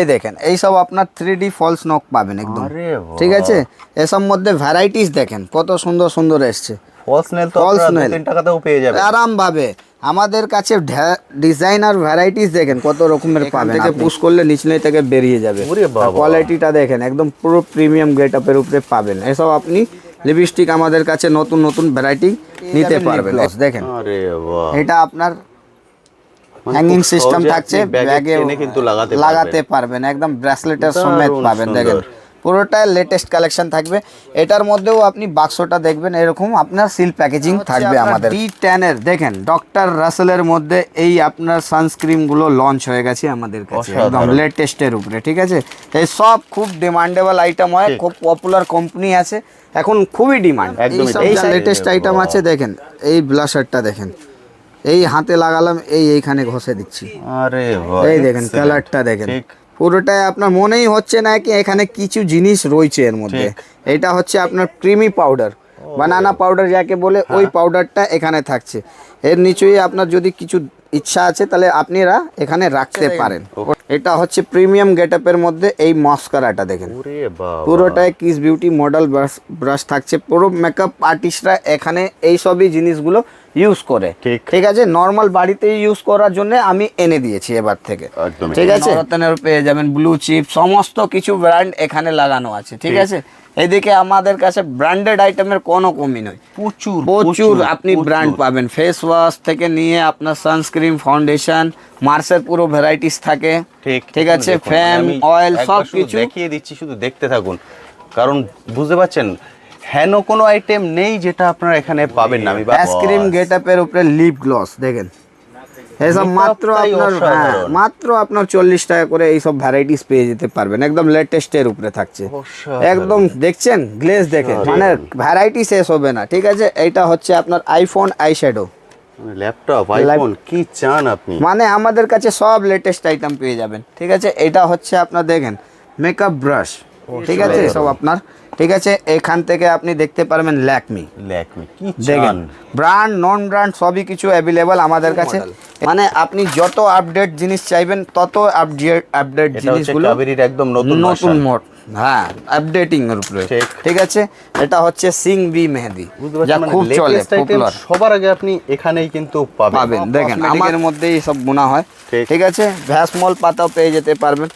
এই দেখেন এই সব আপনার 3D ফলস নক পাবেন একদম। ঠিক আছে, এসব মধ্যে ভ্যারাইটিস দেখেন কত সুন্দর সুন্দর এসছে। ফলস নেল তো আপনারা 2-3 টাকাতেও পেয়ে যাবেন আরাম ভাবে। আমাদের কাছে ডিজাইন আর ভ্যারাইটিস দেখেন কত রকমের পাবেন, থেকে পুশ করলে নিচলে থেকে বেরিয়ে যাবে। কোয়ালিটিটা দেখেন একদম পুরো প্রিমিয়াম গেটআপের উপরে পাবেন। এসব আপনি লিপস্টিক আমাদের কাছে নতুন নতুন ভ্যারাইটি নিতে পারবেন। দেখেন এটা আপনার হ্যাঙ্গিং সিস্টেম থাকছে, ব্যাগে কিন্তু লাগাতে পারবেন, একদম ব্রেসলেটের সমেত পাবেন। দেখেন পুরোটাই লেটেস্ট কালেকশন থাকবে। এটার মধ্যেও আপনি বাক্সটা দেখবেন এরকম আপনার সিল প্যাকেজিং থাকবে আমাদের। D10 এর দেখেন ডক্টর রাসেলের মধ্যে এই আপনার সানস্ক্রিন গুলো লঞ্চ হয়ে গেছে আমাদের কাছে একদম লেটেস্টের উপরে। ঠিক আছে, এই সব খুব ডিমান্ডেবল আইটেম হয়, খুব পপুলার কোম্পানি আছে এখন, খুবই ডিমান্ড। এই লেটেস্ট আইটেম আছে। দেখেন এই ব্লাশারটা দেখেন, এই হাতে লাগালাম, এইখানে ঘষে দিচ্ছি। আরে এই দেখেন কালারটা দেখেন, পুরোটাই আপনার মনেই হচ্ছে না কি এখানে কিছু জিনিস রয়েছে এর মধ্যে। এটা হচ্ছে আপনার ক্রিমি পাউডার, বানানা পাউডার যাকে বলে, ওই পাউডারটা এখানে থাকছে। এর নিচেই আপনার যদি কিছু ইচ্ছা আছে তাহলে আপনারা এখানে রাখতে পারেন। এটা হচ্ছে প্রিমিয়াম গেটআপের মধ্যে এই মাস্কারাটা দেখেন, পুরোটাই কিস বিউটি মডেল ব্রাশ থাকছে। পুরো মেকআপ আর্টিস্টরা এখানে এই সবই জিনিসগুলো ইউজ করে। ঠিক আছে, নর্মাল বাড়িতে ইউজ করার জন্য আমি এনে দিয়েছি এবার থেকে। ঠিক আছে, রতনের পেয়ে যাবেন, ব্লু চিপ, সমস্ত কিছু ব্র্যান্ড এখানে লাগানো আছে। ঠিক আছে, এদিকে আমাদের কাছে ব্র্যান্ডেড আইটেমের কোনো কমি নয়, প্রচুর আপনি ব্র্যান্ড পাবেন। ফেস ওয়াশ থেকে নিয়ে আপনার সানস্ক্রিন, ফাউন্ডেশন, মার্সের পুরো ভ্যারাইটিস থাকে। ঠিক আছে, ফ্যাম, অয়েল সব কিছু দেখিয়ে দিচ্ছি, শুধু দেখতে থাকুন। কারণ বুঝতে পারছেন হেন কোনো আইটেম নেই যেটা আপনারা এখানে পাবেন না। আমি আইসক্রিম গেটআপের উপরে লিপ গ্লস দেখেন, এসব মাত্র আপনার 40 টাকা করে এইসব ভ্যারাইটিস পেয়ে যেতে পারবেন, একদম লেটেস্টের উপরে থাকছে একদম। দেখছেন গ্লেজ দেখে, মানে ভ্যারাইটি শেষ হবে না। ঠিক আছে, এইটা হচ্ছে আপনার আইফোন আইশ্যাডো, ল্যাপটপ, আইফোন কি চান আপনি, মানে আমাদের কাছে সব লেটেস্ট আইটেম পেয়ে যাবেন। ঠিক আছে, এটা হচ্ছে আপনার দেখেন মেকআপ ব্রাশ। ঠিক আছে, সব আপনার। ঠিক আছে, এখান থেকে আপনি দেখতে পারবেন ল্যাকমি কি দেখেন, ব্র্যান্ড নন ব্র্যান্ড সবই কিছু অ্যাভেলেবল আমাদের কাছে। মানে আপনি যত আপডেট জিনিস চাইবেন তত আপডেট জিনিসগুলো একদম নতুন মোড, হ্যাঁ আপডেটিং এর উপরে। ঠিক আছে, এটা হচ্ছে সিং বি মেহেদি, যা খুব চলে পপুলার। সবার আগে আপনি এখানেই কিন্তু পাবেন। দেখেন আমাদের মধ্যেই সব বোনা হয়। ঠিক আছে, ভ্যাসমল পাতাও পেয়ে যেতে পারবেন,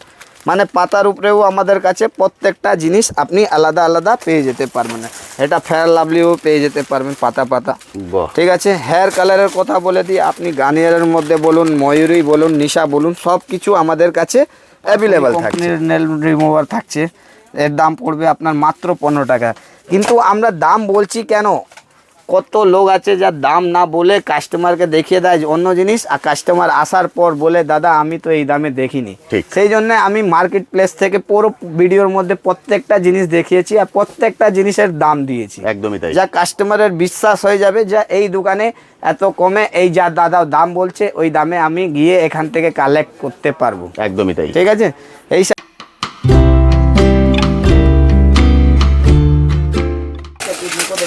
মানে পাতার উপরেও আমাদের কাছে প্রত্যেকটা জিনিস আপনি আলাদা আলাদা পেয়ে যেতে পারবেন। এটা ফেয়ার লাভলিও পেয়ে যেতে পারবেন পাতা পাতা। ঠিক আছে, হেয়ার কালারের কথা বলে দিই, আপনি গার্নিয়ারের মধ্যে বলুন, ময়ূরী বলুন, নিশা বলুন, সব কিছু আমাদের কাছে অ্যাভেলেবেল থাকছে। নেল রিমুভার থাকছে, এর দাম পড়বে আপনার মাত্র 15 টাকা। কিন্তু আমরা দাম বলছি কেন, কত লোক আছে যা দাম না বলে কাস্টমারকে দেখিয়ে দেয় অন্য জিনিস, আর কাস্টমার আসার পর বলে দাদা আমি তো এই দামে দেখিনি। সেই জন্য আমি মার্কেট প্লেস থেকে পুরো ভিডিওর মধ্যে প্রত্যেকটা জিনিস দেখিয়েছি আর প্রত্যেকটা জিনিসের দাম দিয়েছি, একদমই তাই, যা কাস্টমারের বিশ্বাস হয়ে যাবে যা এই দোকানে এত কমে এই যা দাদা দাম বলছে ওই দামে আমি গিয়ে এখান থেকে কালেক্ট করতে পারবো। একদমই তাই। ঠিক আছে, এই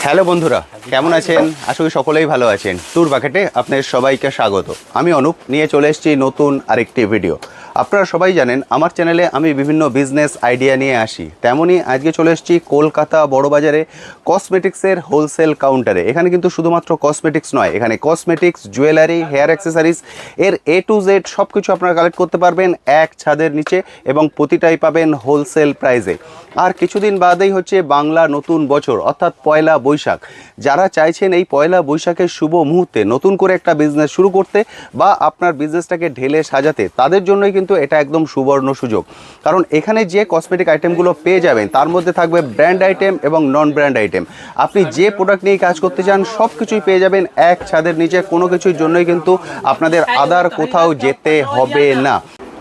হ্যালো বন্ধুরা, কেমন আছেন? আশা করি সকলেই ভালো আছেন। ট্যুর বাকেটে আপনাদের সবাইকে স্বাগত। আমি অনুপ, নিয়ে চলে এসেছি নতুন আরেকটি ভিডিও। আপনারা সবাই জানেন আমার চ্যানেলে আমি বিভিন্ন বিজনেস আইডিয়া নিয়ে আসি, তেমনই আজকে চলে এসেছি কলকাতা বড়বাজারে কসমেটিক্সের হোলসেল কাউন্টারে। এখানে কিন্তু শুধুমাত্র কসমেটিক্স নয়, এখানে কসমেটিক্স, জুয়েলারি, হেয়ার অ্যাক্সেসরিজ এর A to Z সব কিছু আপনারা কালেক্ট করতে পারবেন এক ছাদের নিচে, এবং প্রতিটাই পাবেন হোলসেল প্রাইসে। আর কিছুদিন বাদেই হচ্ছে বাংলা নতুন বছর, অর্থাৎ পয়লা বৈশাখ। যারা চাইছেন এই পয়লা বৈশাখের শুভ মুহূর্তে নতুন করে একটা বিজনেস শুরু করতে বা আপনার বিজনেসটাকে ঢেলে সাজাতে, তাদের জন্যই কিন্তু এটা একদম সুবর্ণ সুযোগ। কারণ এখানে যে কসমেটিক আইটেমগুলো পেয়ে যাবেন তার মধ্যে থাকবে ব্র্যান্ড আইটেম এবং নন ব্র্যান্ড আইটেম। আপনি যে প্রোডাক্ট নিয়ে কাজ করতে চান সব কিছুই পেয়ে যাবেন এক ছাদের নিচে। কোনো কিছুর জন্যই কিন্তু আপনাদের আদার কোথাও যেতে হবে না।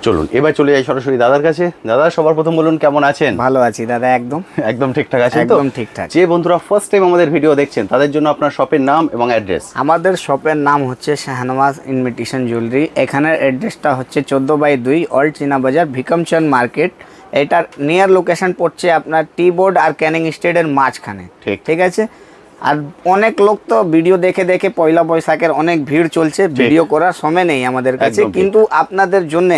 চলুন এবার চলে যাই সরাসরি দাদার কাছে। দাদা সবার প্রথম বলুন কেমন আছেন? ভালো আছি দাদা, একদম ঠিকঠাক আছেন তো? একদম ঠিকঠাক। যে বন্ধুরা ফার্স্ট টাইম আমাদের ভিডিও দেখছেন তাদের জন্য আপনার শপের নাম এবং অ্যাড্রেস। আমাদের শপের নাম হচ্ছে শাহনওয়াজ ইনভিটেশন জুয়েলারি। এখানের অ্যাড্রেসটা হচ্ছে 14/2 অল্ড চীনা বাজার, ভিকমচন্দ মার্কেট। এটার নিয়ার লোকেশন পড়ছে আপনার টি বোর্ড আর ক্যানিং স্টেডের মাঝখানে। ঠিক আছে, আর অনেক লোক তো ভিডিও দেখে দেখে পয়লা বৈশাখের অনেক ভিড় চলছে, ভিডিও করার সময় নেই আমাদের কাছে, একদম ঠিক। কিন্তু আপনাদের জন্য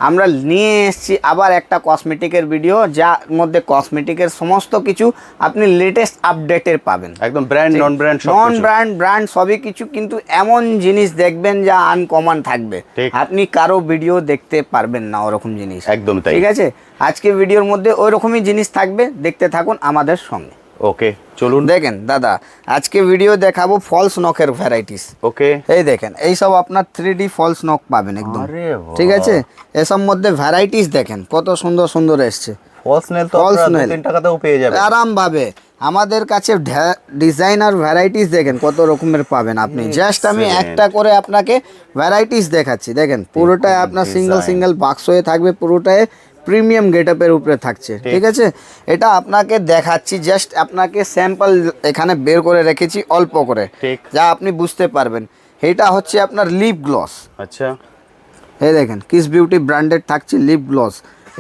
আমরা নিয়ে এসেছি আবার একটা কসমেটিকের ভিডিও, যার মধ্যে কসমেটিকের সমস্ত কিছু আপনি লেটেস্ট আপডেটের পাবেন। একদম ব্র্যান্ড নন ব্র্যান্ড সব নন ব্র্যান্ড সবই কিছু, কিন্তু এমন জিনিস দেখবেন যা আনকমন থাকবে, ঠিক। আপনি কারো ভিডিও দেখতে পারবেন না ওরকম জিনিস। একদম তাই। ঠিক আছে, আজকে ভিডিওর মধ্যে ওই রকমই জিনিস থাকবে, দেখতে থাকুন আমাদের সঙ্গে। ওকে চলুন। দেখেন দাদা, আজকে ভিডিও দেখাবো ফলস নকের ভ্যারাইটিস। ওকে এই দেখেন, এই সব আপনার 3D ফলস নক পাবেন একদম। আরে বাহ। ঠিক আছে, এসব মধ্যে ভ্যারাইটিস দেখেন কত সুন্দর সুন্দর এসছে। ফলস নেল তো False আপনারা nail। 2-3 টাকাতেও পেয়ে যাবেন আরাম ভাবে আমাদের কাছে ডিজাইনার ভ্যারাইটিস দেখেন কত রকমের পাবেন আপনি। জাস্ট আমি একটা করে আপনাকে ভ্যারাইটিস দেখাচ্ছি। দেখেন পুরোটাই আপনার সিঙ্গেল সিঙ্গেল বাক্স হয়ে থাকবে, পুরোটাই প্রিমিয়াম গেটআপের উপরে থাকছে। ঠিক আছে, এটা আপনাকে দেখাচ্ছি, জাস্ট আপনাকে স্যাম্পল এখানে বের করে রেখেছি অল্প করে, ঠিক। যা আপনি বুঝতে পারবেন। এটা হচ্ছে আপনার লিপ গ্লস। আচ্ছা এই দেখেন কিস বিউটি ব্র্যান্ডেড থাকছে লিপ গ্লস।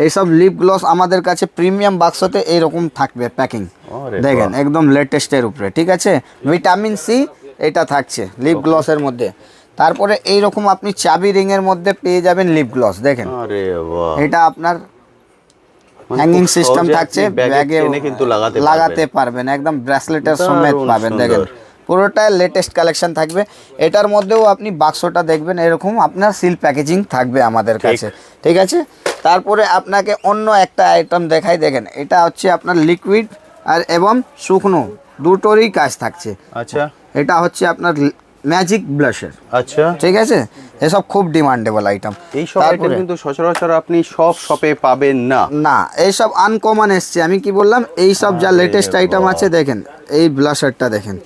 এইসব লিপ গ্লস আমাদের কাছে প্রিমিয়াম বাক্সতে এইরকম থাকবে প্যাকিং। আরে দেখেন একদম লেটেস্টের উপরে। ঠিক আছে, ভিটামিন সি এটা থাকছে লিপ গ্লসের মধ্যে। তারপরে এইরকম আপনি চাবি রিংয়ের মধ্যে পেয়ে যাবেন লিপ গ্লস। দেখেন আরে বাহ, এটা আপনার মানে হ্যাঙ্গিং খুব সিস্টেম সহজে থাকছে, আপনি ব্যাগে ব্যাগে টেনে কিন্তু লাগাতে পারবেন, একদম ব্রেসলেটের সমেত দারুণ পাবেন। সুন্দর। দেখেন পুরোটাই লেটেস্ট কালেকশন থাকবে। এটার মধ্যেও আপনি বাক্সটা দেখবেন এরকম আপনার সিল প্যাকেজিং থাকবে আমাদের কাছে। ঠিক আছে, তারপরে আপনাকে অন্য একটা আইটেম দেখাই। দেখেন এটা হচ্ছে আপনার লিকুইড আর এবং শুকনো দুটোরই কাজ থাকছে। আচ্ছা এটা হচ্ছে আপনার ম্যাজিক ব্লাশের। আচ্ছা, ঠিক আছে, এসব খুব ডিমান্ডেবল আইটেম। এই সব আইটেম কিন্তু সচরাচর আপনি সব শপে পাবেন না। না, এইসব আনকমন এসছে। আমি কি বললাম, এই সব যা লেটেস্ট আইটেম আছে। দেখেন এই ব্লাশারটা দেখেন,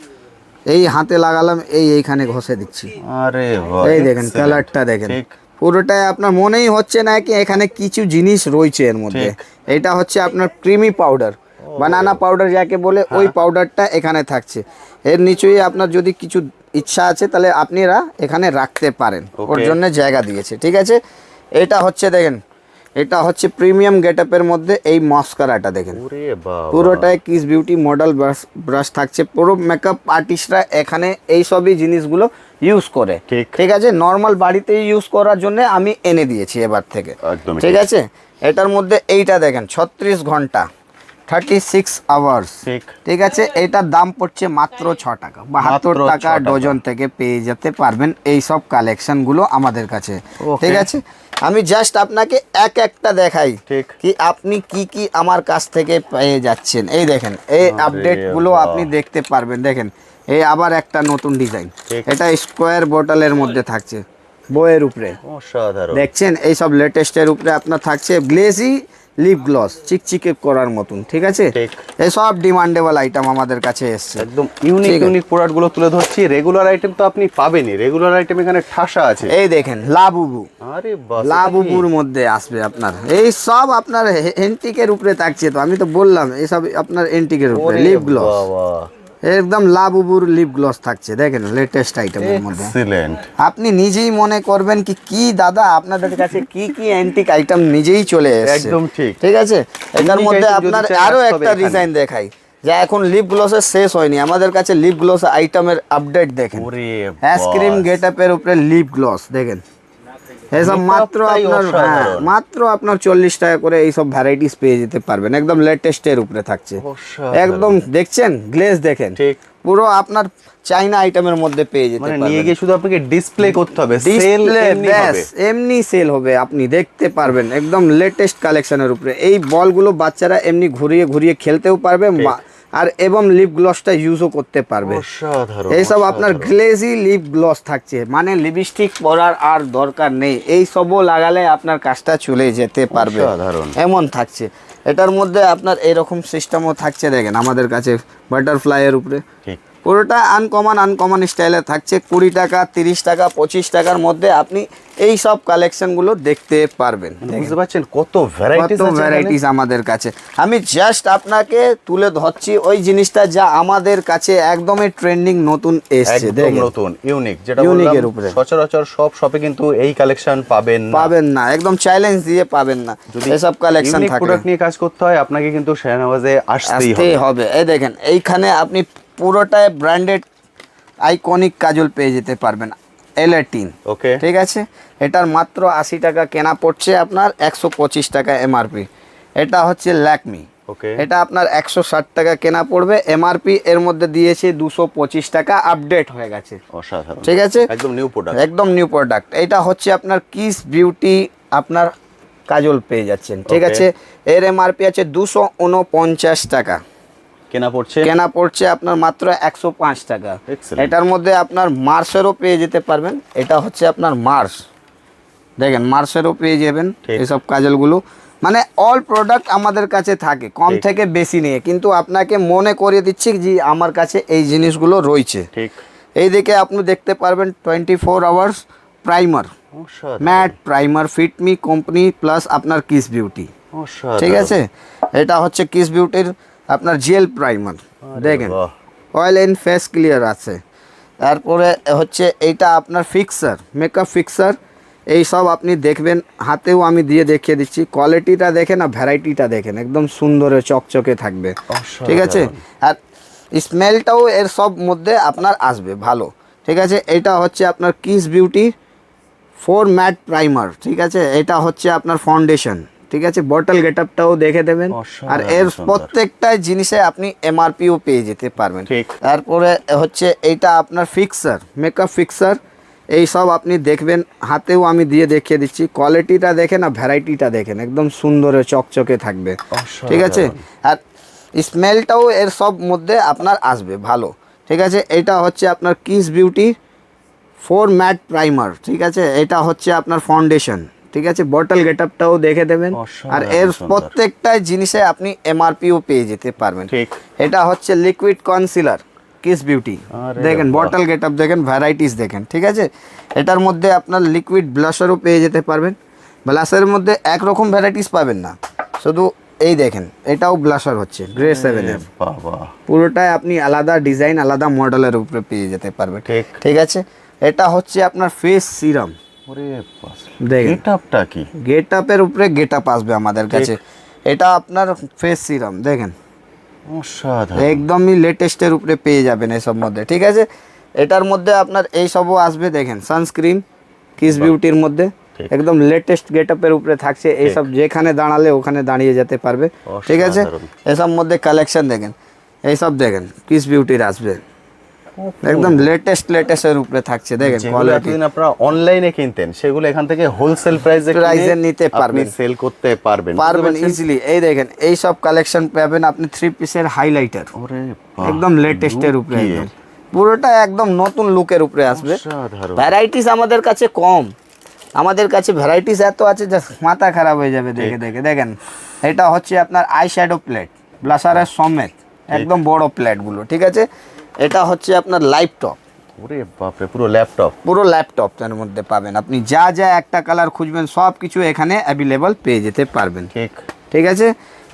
এই হাতে লাগালাম, এইখানে ঘষে দিচ্ছি। আরে বাহ, এই দেখেন excellent। কালারটা দেখেন, ঠিক। পুরোটাই আপনার মনেই হচ্ছে না কি এখানে কিছু জিনিস রয়েছে এর মধ্যে। এটা হচ্ছে আপনার ক্রিমি পাউডার, বানানা পাউডার যাকে বলে, ওই পাউডারটা এখানে থাকছে। এর নিচেই আপনার যদি কিছু ইচ্ছা আছে তাহলে আপনারা এখানে রাখতে পারেন, ওর জন্য জায়গা দিয়েছে। ঠিক আছে, এটা হচ্ছে দেখেন, এটা হচ্ছে প্রিমিয়াম গেটআপের মধ্যে এই মস্কারাটা দেখেন, ওরে বাবা, পুরোটাই কিস বিউটি মডেল ব্রাশ থাকছে। পুরো মেকআপ আর্টিস্টরা এখানে এই সবই জিনিসগুলো ইউজ করে। ঠিক। ঠিক আছে, নর্মাল বাড়িতে ইউজ করার জন্য আমি এনে দিয়েছি এবার থেকে। একদমই ঠিক আছে, এটার মধ্যে এইটা দেখেন 36 ঘন্টা 36 আওয়ার্স। ঠিক। ঠিক আছে, এটার দাম পড়ছে মাত্র 6 টাকা, 72 মাত্র টাকা 6 টাকা। ডজন থেকে পেয়ে যেতে পারবেন এই সব কালেকশনগুলো আমাদের কাছে। Okay. ঠিক আছে, আমি জাস্ট আপনাকে একটা দেখাই ঠিক। কি আপনি কি কি আমার কাছ থেকে পেয়ে যাচ্ছেন। এই দেখেন এই আপডেটগুলো বাহ। আপনি দেখতে পারবেন। দেখেন এই আবার একটা নতুন ডিজাইন, ঠিক। এটা স্কোয়ার বোতলের মধ্যে থাকছে বইয়ের উপরে। অসাধারণ। দেখছেন এই সব লেটেস্টের উপরে আপনার থাকছে গ্লেজি লিপ গ্লস, চিকচিকে করার মতন। ঠিক আছে, ঠিক। এই সব ডিমান্ডেবল আইটেম আমাদের কাছে এসছে। একদম ইউনিক ঠিক আছে। ইউনিক প্রোডাক্টগুলো তুলে ধরছি। রেগুলার আইটেম তো আপনি পাবেনই, রেগুলার আইটেম এখানে ঠাসা আছে। এই দেখেন লাবুবু, আরে বাহ, লাবুবুর মধ্যে আসবে আপনার এই সব আপনার এন্টিকের উপরে থাকছে। তো আমি তো বললাম এই সব আপনার এন্টিকের উপরে লিপ গ্লস, একদম লাবুবুর লিপ গ্লস থাকছে। দেখেন লেটেস্ট আইটেমের মধ্যে এক্সিলেন্ট। আপনি নিজেই মনে করবেন কি দাদা আপনাদের কাছে কি কি অ্যান্টিক আইটেম নিজেই চলে এসেছে। একদম ঠিক। ঠিক আছে, এটার Unique মধ্যে item যদি আপনার চাই আরো আসতে হবে একটা এখানে। ডিজাইন দেখাই, যা এখন লিপ গ্লসের শেষ হয়নি। আমাদের কাছে লিপ গ্লস আইটেমের আপডেট দেখেন, ওরে আইসক্রিম গেটআপের উপরে লিপ গ্লস দেখেন। এসব মাত্র Makeup-টাই আপনার অসাধারণ। মাত্র আপনার 40 টাকা করে এইসব ভ্যারাইটিস পেয়ে যেতে পারবেন, একদম লেটেস্টের উপরে থাকছে। অসাধারণ। একদম দেখছেন গ্লেজ দেখেন, ঠিক। পুরো আপনার চাইনা আইটেমের মধ্যে পেয়ে যেতে মানে পারবেন। নিয়ে গিয়ে শুধু আপনাকে ডিসপ্লে করতে হবে, সেল ডিসপ্লে এমনি হবে। এমনি সেল হবে, আপনি দেখতে পারবেন একদম লেটেস্ট কালেকশনের উপরে। এই বলগুলো বাচ্চারা এমনি ঘুরিয়ে ঘুরিয়ে খেলতেও পারবে, আর এবং লিপ গ্লসটা ইউজও করতে পারবে। অসাধারণ। এইসব আপনার গ্লেজি লিপ গ্লস থাকছে, মানে লিপস্টিক পরার আর দরকার নেই, এই সবও লাগালে আপনার কাজটা চলে যেতে পারবে, অসাধারণ। এমন থাকছে। এটার মধ্যে আপনার এরকম সিস্টেমও থাকছে। দেখেন আমাদের কাছে বাটারফ্লাইয়ের উপরে ঠিক। পুরোটা আনকমন স্টাইলে থাকছে। 20 টাকা 30 টাকা 25 টাকার মধ্যে আপনি এই সব কালেকশনগুলো দেখতে পারবেন। বুঝতে পারছেন কত ভ্যারাইটিস কত আছে ভ্যারাইটিস আমাদের কাছে। আমি জাস্ট আপনাকে তুলে ধরছি ওই জিনিসটা যা আমাদের কাছে একদমই ট্রেন্ডিং নতুন এসেছে। একদম দেখেন নতুন ইউনিক, যেটা Unique বললাম এর উপরে। সচরাচর সব শপে কিন্তু এই কালেকশন পাবেন না। পাবেন না, একদম চ্যালেঞ্জ দিয়ে পাবেন না। এসব কালেকশন ইউনিক থাকে, প্রোডাক্ট নিয়ে কাজ করতে হয় আপনাকে কিন্তু শাহনওয়াজে আসতেই হবে। আসতেই হবে। এই দেখেন এইখানে আপনি পুরোটাই ব্র্যান্ডেড আইকনিক কাজল পেয়ে যেতে পারবেন L18। ওকে, ঠিক আছে, এটার মাত্র 80 টাকা কেনা পড়ছে, আপনার 125 টাকা এমআরপি। এটা হচ্ছে ল্যাকমি, ওকে, এটা আপনার 160 টাকা কেনা পড়বে, এমআরপি এর মধ্যে দিয়েছে 225 টাকা, আপডেট হয়ে গেছে। অসাধারণ, ঠিক আছে, একদম নিউ প্রোডাক্ট, একদম নিউ প্রোডাক্ট। এটা হচ্ছে আপনার কিস বিউটি আপনার কাজল পেয়ে যাচ্ছেন। ঠিক Okay. আছে, এর এমআরপি আছে 249 টাকা, কেনা পড়ছে কেনা পড়ছে আপনার মাত্র 105 টাকা। Excellent. এটার মধ্যে আপনার মার্সেরও পেয়ে যেতে পারবেন, এটা হচ্ছে আপনার মার্স, দেখেন মার্সেরও পেয়ে যাবেন ঠিক। এইসব কাজলগুলো। মানে অল প্রোডাক্ট আমাদের কাছে থাকে, কম ঠিক। থেকে বেশি নিয়ে, কিন্তু আপনাকে মনে করিয়ে দিচ্ছি যে আমার কাছে এই জিনিসগুলো রয়েছে। ঠিক, এই দিকে আপনি দেখতে পারবেন 24 আওয়ার্স প্রাইমার, অসাধারণ, matte primer, Fit Me company plus আপনার কিস বিউটি। অসাধারণ, ঠিক আছে, এটা হচ্ছে কিস বিউটির আপনার জেল প্রাইমার, দেখেন বাহ। অয়েল এন্ড ফেস ক্লিয়ার আছে। তারপরে হচ্ছে এইটা আপনার ফিক্সার, মেকআপ ফিক্সার, এই সব আপনি দেখবেন, হাতেও আমি দিয়ে দেখিয়ে দিচ্ছি, কোয়ালিটিটা দেখেন আর ভ্যারাইটিটা দেখেন, একদম সুন্দর চকচকে থাকবে। ঠিক আছে, আর স্মেলটাও এর সব মধ্যে আপনার আসবে ভালো। ঠিক আছে, এটা হচ্ছে আপনার কিস বিউটি 4 ম্যাট প্রাইমার। ঠিক আছে, এটা হচ্ছে আপনার ফাউন্ডেশন। ঠিক আছে, বটল গেটআপটাও দেখে দেবেন, আর এর অসাধারণ, প্রত্যেকটা জিনিসে আপনি এমআরপিও পেয়ে যেতে পারবেন। ঠিক। তারপরে হচ্ছে এইটা আপনার ফিক্সার, মেকআপ ফিক্সার, এই সব আপনি দেখবেন, হাতেও আমি দিয়ে দেখিয়ে দিচ্ছি, কোয়ালিটিটা দেখেন আর ভ্যারাইটিটা দেখেন, একদম সুন্দর চকচকে থাকবে। ঠিক আছে, আর স্মেলটাও এর সব মধ্যে আপনার আসবে ভালো। ঠিক আছে, এটা হচ্ছে আপনার কিস বিউটি 4 ম্যাট প্রাইমার। ঠিক আছে, এটা হচ্ছে আপনার ফাউন্ডেশন। ঠিক আছে, বটল গেটআপটাও দেখে দেবেন, আর এর প্রত্যেকটা জিনিসে আপনি এমআরপিও পেয়ে যেতে পারবেন। ঠিক, এটা হচ্ছে লিকুইড কনসিলার কিস বিউটি, দেখেন বটল গেটআপ দেখেন, ভ্যারাইটিস দেখেন। ঠিক আছে, এটার মধ্যে আপনার লিকুইড ব্লাশারও পেয়ে যেতে পারবেন। ব্লাশারের মধ্যে একরকম ভ্যারাইটিস পাবেন না, শুধু এই দেখেন এটাও ব্লাশার হচ্ছে গ্রে 7 এর, বাবা, পুরোটাই আপনি আলাদা ডিজাইন আলাদা মডেলের উপরে পেয়ে যেতে পারবেন। ঠিক, ঠিক আছে, এটা হচ্ছে আপনার ফেস সিরাম, ওরে বাস, দেখেন গেটআপটা কি, গেট আপের উপরে গেট আপ আসবে আমাদের কাছে। এটা আপনার ফেস সিরাম দেখেন, অসাধারণ, একদমই লেটেস্টের উপরে পেয়ে যাবেন এসব মধ্যে। ঠিক আছে, এটার মধ্যে আপনার এই সবও আসবে, দেখেন সানস্ক্রিন কিস বিউটির মধ্যে ঠিক। একদম লেটেস্ট গেট আপের উপরে থাকছে, এইসব যেখানে দাঁড়ালে ওখানে দাঁড়িয়ে যেতে পারবে। ঠিক আছে, অসাধারণ। এসব মধ্যে কালেকশন দেখেন, এইসব দেখেন কিস বিউটির আসবে, একদম লেটেস্টের উপরে থাকছে, দেখেন যেগুলো কোয়ালিটি। এতদিন আপনারা অনলাইনে কিনতেন সেগুলো এখান থেকে হোলসেল প্রাইসে নিতে পারবেন, সেল করতে পারবেন ইজিলি। এই দেখেন এই সব কালেকশন পাবেন আপনি 3 পিসের হাইলাইটার, ওরে বাহ, একদম লেটেস্টের উপরে, লুকিয়ে। একদম পুরোটা একদম নতুন লুকের উপরে আসবে। অসাধারণ, ভ্যারাইটিস আমাদের কাছে কম, আমাদের কাছে ভ্যারাইটিস এত আছে যে মাথা খারাপ হয়ে যাবে দেখে দেখে। দেখেন এটা হচ্ছে আপনার আই শ্যাডো প্লেট, ব্লাশারের সমেত, একদম বড় প্লেটগুলো। ঠিক আছে, এটা হচ্ছে আপনার লাইভ টপ, ওরে বাপরে, পুরো ল্যাপটপ, পুরো ল্যাপটপের মধ্যে পাবেন আপনি, যা যা একটা কালার খুঁজবেন সব কিছু এখানে অ্যাভেলেবল পেয়ে যেতে পারবেন। ঠিক, ঠিক আছে,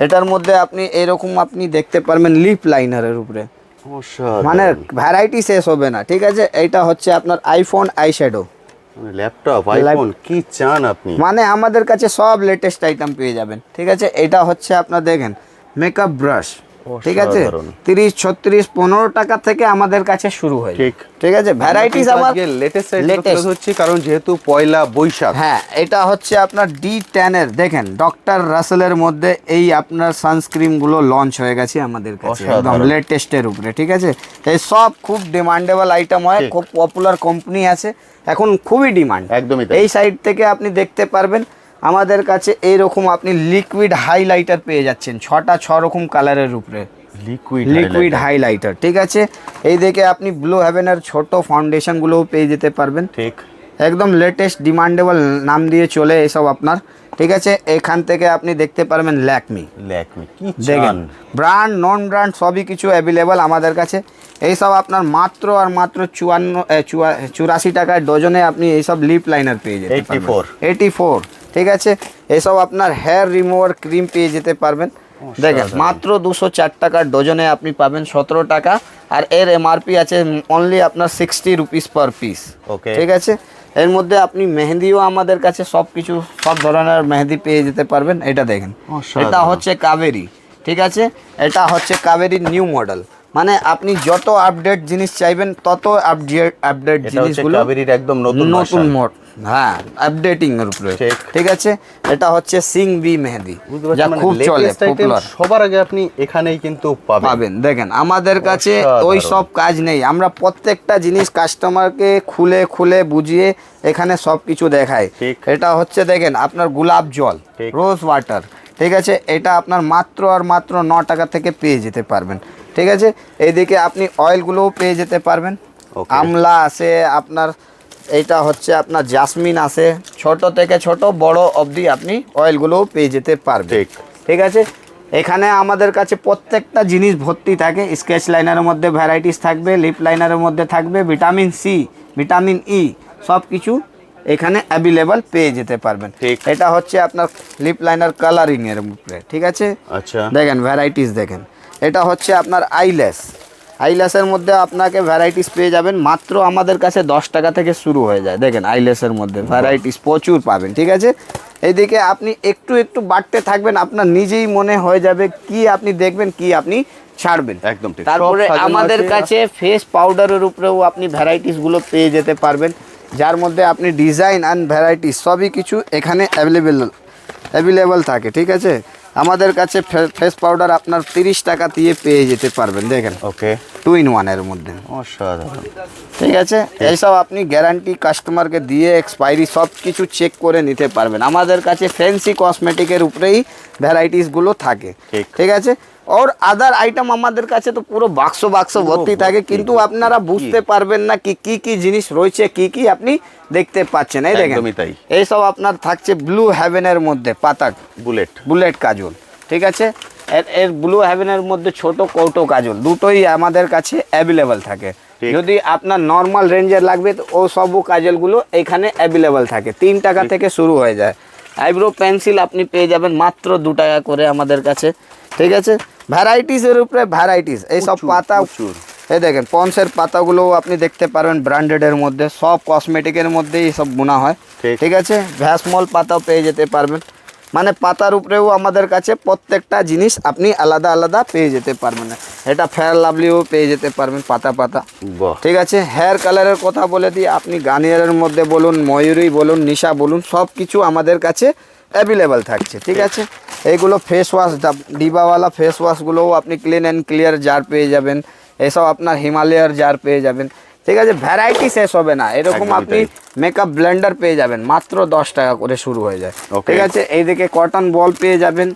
এটার মধ্যে আপনি এরকম আপনি দেখতে পারবেন লিপ লাইনারের উপরে, অসাধারণ, মানে ভ্যারাইটি শেষ হবে না। ঠিক আছে, এইটা হচ্ছে আপনার iPhone eye shadow, laptop, iPhone, কি চান আপনি, মানে আমাদের কাছে সব লেটেস্ট আইটেম পেয়ে যাবেন। ঠিক আছে, এটা হচ্ছে আপনার দেখেন মেকআপ ব্রাশ, ঠিক আছে, অসাধারণ। 30, 36, 15 টাকা থেকে আমাদের কাছে শুরু হয়। ঠিক। ঠিক আছে, ভ্যারাইটিস আমার লেটেস্ট latest। হচ্ছে, কারণ যেহেতু পয়লা বৈশাখ। হ্যাঁ, এটা হচ্ছে আপনার D10 এর, দেখেন ডক্টর রাসেলের মধ্যে এই আপনার সানস্ক্রিনগুলো লঞ্চ হয়ে গেছে আমাদের কাছে, একদম অসাধারণ। লেটেস্টের উপরে। ঠিক আছে, এই সব খুব ডিমান্ডেবল আইটেম হয়, ঠিক। খুব পপুলার কোম্পানি আছে এখন, খুবই ডিমান্ড। একদমই তাই। এই সাইড থেকে আপনি দেখতে পারবেন আমাদের কাছে এইরকম আপনি লিকুইড হাইলাইটার পেয়ে যাচ্ছেন 6 রকম কালারের উপরে, লিকুইড হাইলাইটার। ঠিক আছে, এই দেখে আপনি ব্লু হেভেনের ছোট ফাউন্ডেশনগুলোও পেয়ে যেতে পারবেন, ঠিক, একদম লেটেস্ট ডিমান্ডেবল নাম দিয়ে চলে এসব আপনার। ঠিক আছে, এখান থেকে আপনি দেখতে পারবেন ল্যাকমি, কি দেখেন চান, ব্র্যান্ড নন ব্র্যান্ড সবই কিছু অ্যাভেলেবল আমাদের কাছে। এইসব আপনার মাত্র আর মাত্র 84 টাকায় ডজনে আপনি এইসব লিপ লাইনার পেয়ে যেতে পারবেন, 84। ঠিক আছে, এইসব আপনার হেয়ার রিমুভার ক্রিম পেয়ে যেতে পারবেন, দেখেন মাত্র 204 টাকার ডজনে আপনি পাবেন 17 টাকা, আর এর এমআরপি আছে অনলি আপনার 60 রুপিস পার পিস। ওকে, ঠিক আছে, এর মধ্যে আপনি মেহেদিও আমাদের কাছে সব কিছু, সব ধরনের মেহেদি পেয়ে যেতে পারবেন। এটা দেখেন, এটা হচ্ছে কাবেরি। ঠিক আছে, এটা হচ্ছে কাবেরির নিউ মডেল, মানে আপনি যত আপডেট জিনিস চাইবেন তত আপডেট এটা হচ্ছে জিনিসগুলো কাবেরীর একদম নতুন নতুন version। মোড, হ্যাঁ আপডেটিং এর উপরে। ঠিক। ঠিক আছে, এটা হচ্ছে সিং বি মেহেদি, বুঝতে যা পারছেন, খুব মানে চলে, latest item পপুলার সবার আগে আপনি এখানেই কিন্তু পাবেন। পাবেন। দেখেন আমাদের কাছে অসাধারণ। ওই সব কাজ নেই, আমরা প্রত্যেকটা জিনিস কাস্টমারকে খুলে খুলে বুঝিয়ে এখানে সব কিছু দেখাই। ঠিক। এটা হচ্ছে দেখেন আপনার গোলাপ জল, ঠিক। রোজ ওয়াটার, ঠিক আছে, এটা আপনার মাত্র আর মাত্র 9 টাকা থেকে পেয়ে যেতে পারবেন। ঠিক আছে, এইদিকে আপনি অয়েলগুলোও পেয়ে যেতে পারবেন। Okay. আমলা আছে আপনার, এইটা হচ্ছে আপনার জাসমিন আছে, ছোট থেকে ছোট বড় অবধি আপনি অয়েলগুলোও পেয়ে যেতে পারবেন। ঠিক। ঠিক আছে, এখানে আমাদের কাছে প্রত্যেকটা জিনিস ভর্তি থাকে। স্কেচ লাইনারের মধ্যে ভ্যারাইটিস থাকবে, লিপ লাইনারের মধ্যে থাকবে, ভিটামিন সি, ভিটামিন ই, সব কিছু এখানে অ্যাভেলেবল পেয়ে যেতে পারবেন। ঠিক। এটা হচ্ছে আপনার লিপ লাইনার কালারিং এর উপরে। ঠিক আছে, আচ্ছা, দেখেন ভ্যারাইটিস দেখেন। এটা হচ্ছে আপনার আইল্যাশ, আইল্যাশের মধ্যে আপনাকে ভ্যারাইটিস পেয়ে যাবেন মাত্র আমাদের কাছে 10 টাকা থেকে শুরু হয়ে যায়। দেখেন আইল্যাশের মধ্যে ভ্যারাইটিস প্রচুর পাবেন। ঠিক আছে, এইদিকে আপনি একটু একটু বাড়তে থাকবেন, আপনার নিজেই মনে হয়ে যাবে কি আপনি দেখবেন কি আপনি ছাড়বেন। একদম ঠিক। তারপরে সব সাজানো আমাদের আছে। কাছে ফেস পাউডারের উপরেও আপনি ভ্যারাইটিসগুলো পেয়ে যেতে পারবেন, যার মধ্যে আপনি ডিজাইন অ্যান্ড ভ্যারাইটিস সবই কিছু এখানে অ্যাভেলেবল থাকে। ঠিক আছে, আমাদের কাছে ফেস পাউডার আপনার 30 টাকা দিয়ে পেয়ে যেতে পারবেন। দেখেন ওকে, 2 in 1 এর মধ্যে। অসাধারণ। ঠিক আছে, এইসব আপনি গ্যারান্টি কাস্টমারকে দিয়ে এক্সপায়ারি সব কিছু চেক করে নিতে পারবেন। আমাদের কাছে ফ্যান্সি কসমেটিকের উপরেই ভ্যারাইটিসগুলো থাকে। ঠিক। ঠিক আছে, और আদার আইটেম আমাদের কাছে তো পুরো বাক্স ভর্তি থাকে, কিন্তু আপনারা বুঝতে পারবেন না কি কি জিনিস রয়েছে, কি আপনি দেখতে পাচ্ছেন। এই দেখেন একদমই তাই। এইসব আপনার থাকছে ব্লু হেভেনের মধ্যে পাতা বুলেট কাজল। ঠিক আছে, এর ব্লু হেভেনের মধ্যে ছোট কৌটো কাজল দুটোই আমাদের কাছে অ্যাভেলেবল থাকে। ঠিক। যদি আপনার নর্মাল রেঞ্জের লাগবে তো ও সব কাজলগুলো এখানে অ্যাভেলেবল থাকে, 3 টাকা থেকে শুরু হয়ে যায়। আইব্রো পেন্সিল আপনি পেয়ে যাবেন মাত্র 2 টাকা করে আমাদের কাছে। ঠিক আছে, ভ্যারাইটিসের উপরে ভ্যারাইটিস, এইসব প্রচুর, পাতা প্রচুর। এই দেখেন পন্সের পাতাগুলো আপনি দেখতে পারবেন, ব্র্যান্ডেডের মধ্যে, সব কসমেটিকের মধ্যেই সব বোনা হয়। ঠিক। ঠিক আছে, ভ্যাসমল পাতাও পেয়ে যেতে পারবেন, মানে পাতার উপরেও আমাদের কাছে প্রত্যেকটা জিনিস আপনি আলাদা আলাদা পেয়ে যেতে পারবেন। এটা ফেয়ার লাভলিও পেয়ে যেতে পারবেন পাতা। বাহ। ঠিক আছে, হেয়ার কালারের কথা বলে দিই, আপনি গার্নিয়ারের মধ্যে বলুন, ময়ূরী বলুন, নিশা বলুন, সব কিছু আমাদের কাছে অ্যাভেলেবল থাকছে। ঠিক আছে, এইগুলো ফেস ওয়াশ, ডিবাওয়ালা ফেস ওয়াশগুলোও আপনি ক্লিন অ্যান্ড ক্লিয়ার জার পেয়ে যাবেন, এসব আপনার হিমালয়ার জার পেয়ে যাবেন। ঠিক আছে, ভ্যারাইটি শেষ হবে না, এরকম একদমই আপনি তাই। মেকআপ ব্লেন্ডার পেয়ে যাবেন মাত্র 10 টাকা করে শুরু হয়ে যায়। Okay. ঠিক আছে, এইদিকে কটন বল পেয়ে যাবেন,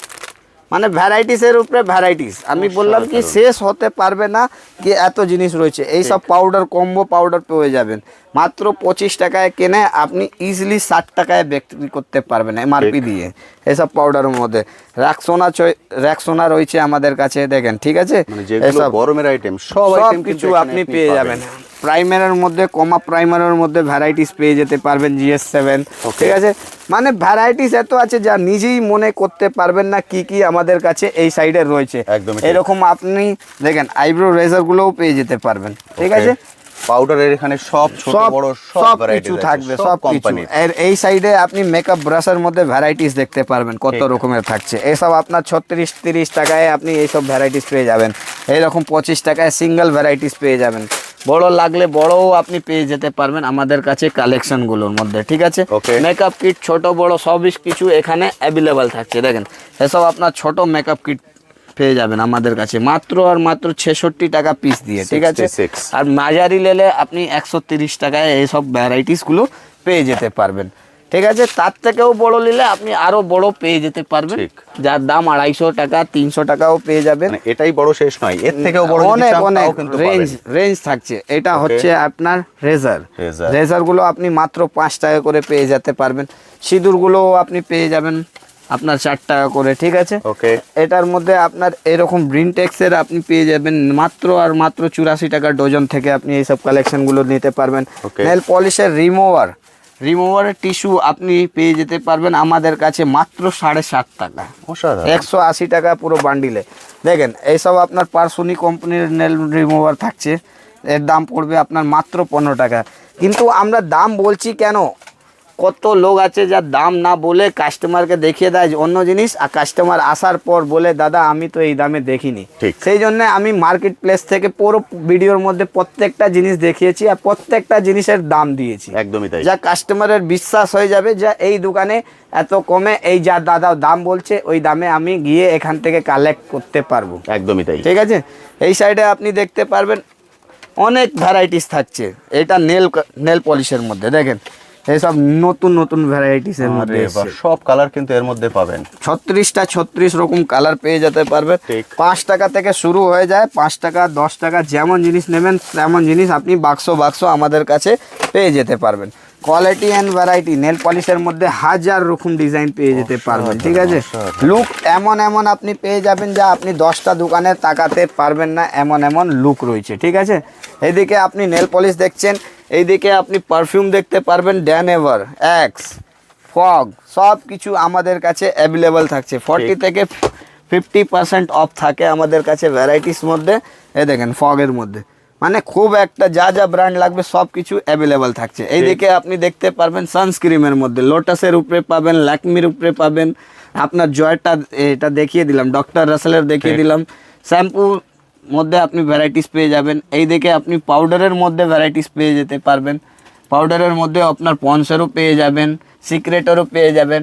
মানে ভ্যারাইটিসের উপরে ভ্যারাইটিস। আমি বললাম কি শেষ হতে পারবে না কি এত জিনিস রয়েছে। এইসব পাউডার, কম্বো পাউডার পেয়ে যাবেন মাত্র 25 টাকায় কিনে আপনি ইজিলি 60 টাকায় বিক্রি করতে পারবেন এমআরপি দিয়ে। এইসব পাউডারের মধ্যে র্যাক্সোনা রয়েছে আমাদের কাছে, দেখেন। ঠিক আছে, মানে যেগুলো এসব গরমের আইটেম সব সব আইটেম কিছু আপনি পেয়ে যাবেন। প্রাইমারের মধ্যে, কমা প্রাইমারের মধ্যে ভ্যারাইটিস পেয়ে যেতে পারবেন, GS7। Okay. ঠিক আছে, মানে ভ্যারাইটিস এত আছে যা নিজেই মনে করতে পারবেন না কি আমাদের কাছে এই সাইডে রয়েছে। একদমই ঠিক। এরকম আপনি দেখেন আইব্রো রেজারগুলোও পেয়ে যেতে পারবেন। ঠিক আছে, পাউডারের এখানে সব ছোট বড় সব ভ্যারাইটি কিছু থাকবে, সব কিছু। কোম্পানির। এর এই সাইডে আপনি মেকআপ ব্রাশের মধ্যে ভ্যারাইটিস দেখতে পারবেন কত ঠিক। রকমের থাকছে। এসব আপনার 36-30 টাকায় আপনি এইসব ভ্যারাইটিস পেয়ে যাবেন। এইরকম 25 টাকায় সিঙ্গেল ভ্যারাইটিস পেয়ে যাবেন। বড় লাগলে বড়ও আপনি পেয়ে যেতে পারবেন আমাদের কাছে কালেকশনগুলোর মধ্যে। ঠিক আছে, Okay. মেকআপ কিট ছোট বড় সবই কিছু এখানে অ্যাভেলেবল থাকছে। দেখেন এসব আপনার ছোট মেকআপ কিট পেয়ে যাবেন আমাদের কাছে মাত্র আর মাত্র 66 টাকা পিস দিয়ে। ঠিক আছে, 66 আর মাঝারি নিলে আপনি 130 টাকায় এইসব ভ্যারাইটিসগুলো পেয়ে যেতে পারবেন। ঠিক আছে, তার থেকেও বড় নিলে আপনি আরো বড় পেয়ে যেতে পারবেন, ঠিক। যার দাম 250 টাকা 300 টাকাও পেয়ে যাবেন। মানে এটাই বড় শেষ নয়, এর থেকেও বড় যদি অনেক চান অনেক তাও কিন্তু রেঞ্জ থাকছে। এটা Okay. হচ্ছে আপনার Razor। রেজারগুলো আপনি মাত্র 5 টাকা করে পেয়ে যেতে পারবেন। সিঁদুরগুলোও আপনি পেয়ে যাবেন আপনার 4 টাকা করে। ঠিক আছে, ওকে। এটার মধ্যে আপনার এরকম ব্রিনটেক্সের আপনি পেয়ে যাবেন মাত্র আর মাত্র 84 টাকা ডজন থেকে আপনি এইসব কালেকশনগুলো নিতে পারবেন। Okay. নেল পলিশের রিমুভারের টিস্যু আপনি পেয়ে যেতে পারবেন আমাদের কাছে মাত্র 7.5 টাকা, অসাধারণ। 180 টাকা পুরো বান্ডিলে। দেখেন এইসব আপনার পার্সোনি কোম্পানির নেল রিমুভার থাকছে, এর দাম পড়বে আপনার মাত্র 15 টাকা। কিন্তু আমরা দাম বলছি কেন, কত লোক আছে যা দাম না বলে কাস্টমারকে দেখিয়ে দেয় যে অন্য জিনিস, আর কাস্টমার আসার পর বলে দাদা আমি তো এই দামে দেখিনি। ঠিক। সেই জন্য আমি মার্কেট প্লেস থেকে পুরো ভিডিওর মধ্যে প্রত্যেকটা জিনিস দেখিয়েছি আর প্রত্যেকটা জিনিসের দাম দিয়েছি, একদমই তাই। যা কাস্টমারের বিশ্বাস হয়ে যাবে যা এই দোকানে এত কমে এই যা দাদা দাম বলছে ওই দামে আমি গিয়ে এখান থেকে কালেক্ট করতে পারবো। একদমই তাই। ঠিক আছে, এই সাইডে আপনি দেখতে পারবেন অনেক ভ্যারাইটিস থাকছে। এটা নেল পলিশের মধ্যে দেখেন এইসব নতুন নতুন ভ্যারাইটিস এর মধ্যে আরে বাহ, সব কালার কিন্তু এর মধ্যে পাবেন। 36 রকম কালার পেয়ে যেতে পারবে। ঠিক। 5 টাকা থেকে শুরু হয়ে যায়, 5 টাকা 10 টাকা যেমন জিনিস নেবেন তেমন জিনিস আপনি বাক্স আমাদের কাছে পেয়ে যেতে পারবেন। কোয়ালিটি অ্যান্ড ভ্যারাইটি নেল পলিশের মধ্যে 1000 রকম ডিজাইন পেয়ে যেতে পারবেন। ঠিক আছে, লুক এমন এমন আপনি পেয়ে যাবেন যা আপনি 10টা দোকানে তাকাতে পারবেন না, এমন এমন লুক রয়েছে। ঠিক আছে, এইদিকে আপনি নেল পলিশ দেখছেন, এইদিকে আপনি পারফিউম দেখতে পারবেন, ড্যানেভার, এক্স, ফগ, সব কিছু আমাদের কাছে অ্যাভেলেবল থাকছে। 40 থেকে 50% অফ থাকে আমাদের কাছে ভ্যারাইটিস মধ্যে। এই দেখেন ফগের মধ্যে মানে খুব একটা যা যা ব্র্যান্ড লাগবে সব কিছু অ্যাভেলেবল থাকছে। এইদিকে আপনি দেখতে পারবেন সানস্ক্রিমের মধ্যে লোটাসের উপরে পাবেন, ল্যাকমির উপরে পাবেন, আপনার জয়টা এটা দেখিয়ে দিলাম, ডক্টর রাসেলের দেখিয়ে দিলাম। শ্যাম্পু মধ্যে আপনি ভ্যারাইটিস পেয়ে যাবেন। এই দিকে আপনি পাউডারের মধ্যে ভ্যারাইটিস পেয়ে যেতে পারবেন। পাউডারের মধ্যে আপনার পন্সেরও পেয়ে যাবেন, সিক্রেটেরও পেয়ে যাবেন,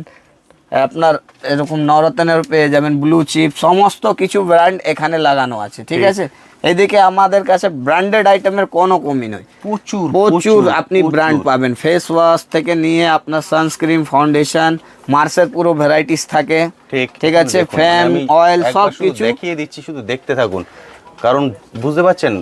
আপনার এরকম নরতনেরও পেয়ে যাবেন, ব্লু চিপ, সমস্ত কিছু ব্র্যান্ড এখানে লাগানো আছে। ঠিক আছে, এইদিকে আমাদের কাছে ব্র্যান্ডেড আইটেমের কোনো কমি নয়, প্রচুর আপনি ব্র্যান্ড পাবেন। ফেস ওয়াশ থেকে নিয়ে আপনার সানস্ক্রিন, ফাউন্ডেশন, মার্সের পুরো ভ্যারাইটিস থাকে। ঠিক আছে, ফ্যাম, অয়েল সব কিছু দেখিয়ে দিচ্ছি, শুধু দেখতে থাকুন, কারণ বুঝতে পারছেন